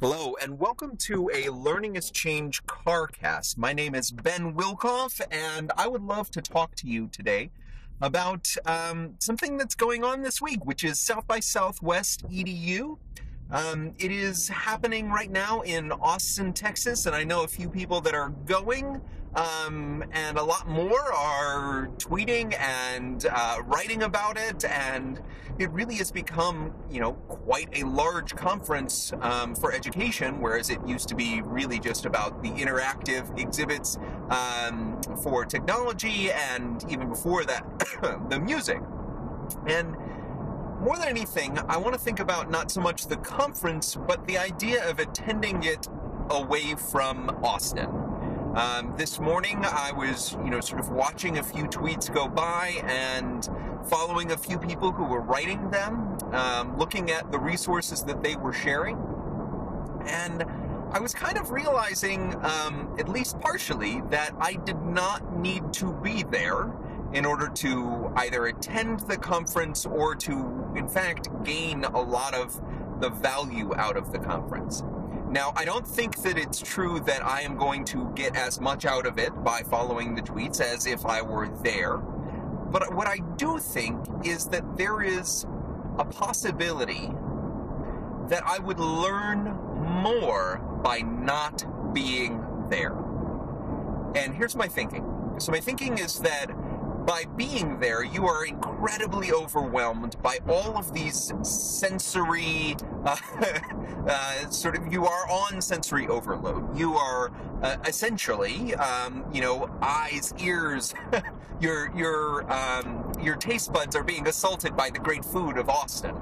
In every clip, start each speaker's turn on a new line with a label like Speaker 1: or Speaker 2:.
Speaker 1: Hello, and welcome to a Learning is Change carcast. My name is Ben Wilkoff, and I would love to talk to you today about something that's going on this week, which is South by Southwest EDU. It is happening right now in Austin, Texas, and I know a few people that are going, and a lot more are tweeting and writing about it, and it really has become, quite a large conference for education, whereas it used to be really just about the interactive exhibits for technology, and even before that, the music. And more than anything, I want to think about not so much the conference, but the idea of attending it away from Austin. This morning, I was, sort of watching a few tweets go by and following a few people who were writing them, looking at the resources that they were sharing. And I was kind of realizing, at least partially, that I did not need to be there in order to either attend the conference or to, in fact, gain a lot of the value out of the conference. Now, I don't think that it's true that I am going to get as much out of it by following the tweets as if I were there. But what I do think is that there is a possibility that I would learn more by not being there. And here's my thinking. So my thinking is that by being there, you are incredibly overwhelmed by all of these sensory, you are on sensory overload. You are essentially, eyes, ears, your taste buds are being assaulted by the great food of Austin.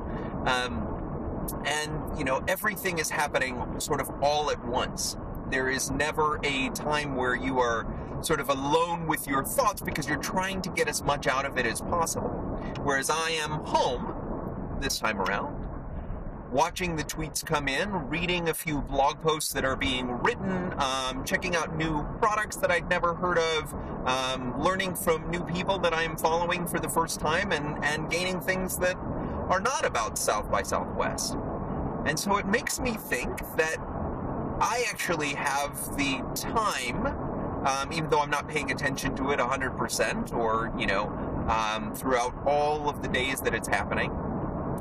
Speaker 1: Everything is happening sort of all at once. There is never a time where you are sort of alone with your thoughts because you're trying to get as much out of it as possible. Whereas I am home this time around, watching the tweets come in, reading a few blog posts that are being written, checking out new products that I'd never heard of, learning from new people that I'm following for the first time, and gaining things that are not about South by Southwest. And so it makes me think that I actually have the time, even though I'm not paying attention to it 100% or, throughout all of the days that it's happening,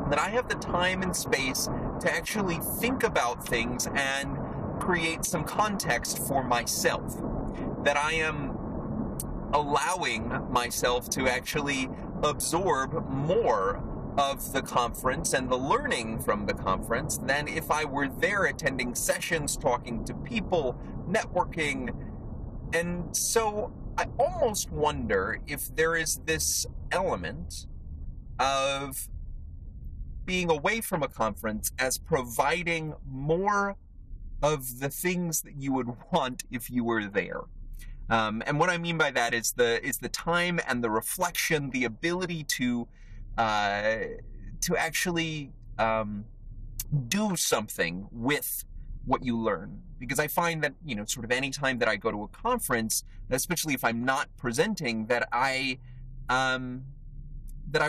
Speaker 1: that I have the time and space to actually think about things and create some context for myself. That I am allowing myself to actually absorb more of the conference and the learning from the conference than if I were there attending sessions, talking to people, networking. And so I almost wonder if there is this element of being away from a conference as providing more of the things that you would want if you were there. And what I mean by that is the time and the reflection, the ability to actually do something with what you learn. Because I find that, sort of any time that I go to a conference, especially if I'm not presenting, that I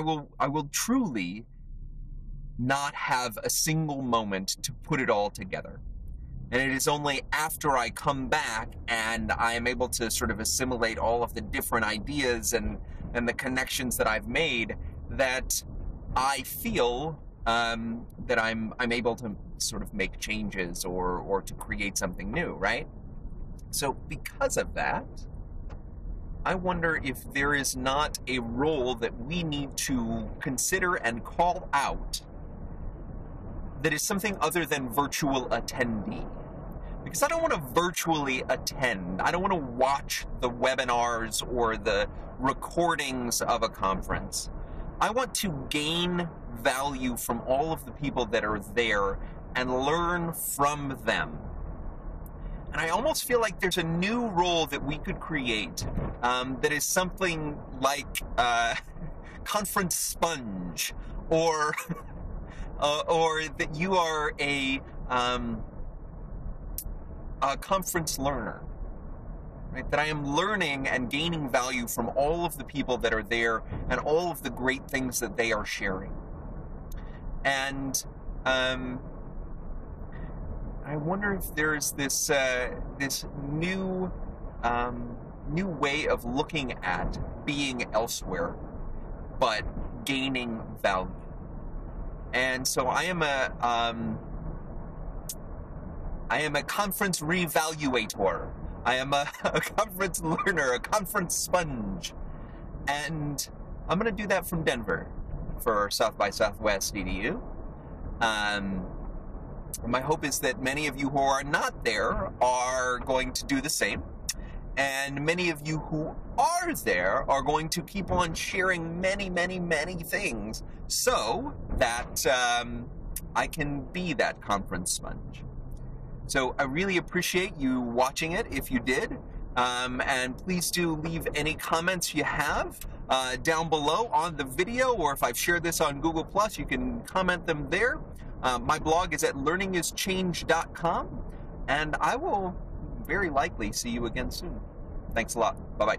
Speaker 1: will truly not have a single moment to put it all together. And it is only after I come back and I am able to sort of assimilate all of the different ideas and the connections that I've made that I feel that I'm able to sort of make changes or to create something new, right? So because of that, I wonder if there is not a role that we need to consider and call out that is something other than virtual attendee. Because I don't want to virtually attend. I don't want to watch the webinars or the recordings of a conference. I want to gain value from all of the people that are there and learn from them. And I almost feel like there's a new role that we could create that is something like conference sponge, or that you are a conference learner. Right? That I am learning and gaining value from all of the people that are there and all of the great things that they are sharing. And I wonder if there's this this new new way of looking at being elsewhere, but gaining value. And so I am a conference revaluator. I am a conference learner, a conference sponge. And I'm going to do that from Denver for South by Southwest EDU. My hope is that many of you who are not there are going to do the same. And many of you who are there are going to keep on sharing many, many, many things so that I can be that conference sponge. So I really appreciate you watching it if you did. And please do leave any comments you have down below on the video, or if I've shared this on Google+, you can comment them there. My blog is at learningischange.com, and I will very likely see you again soon. Thanks a lot. Bye-bye.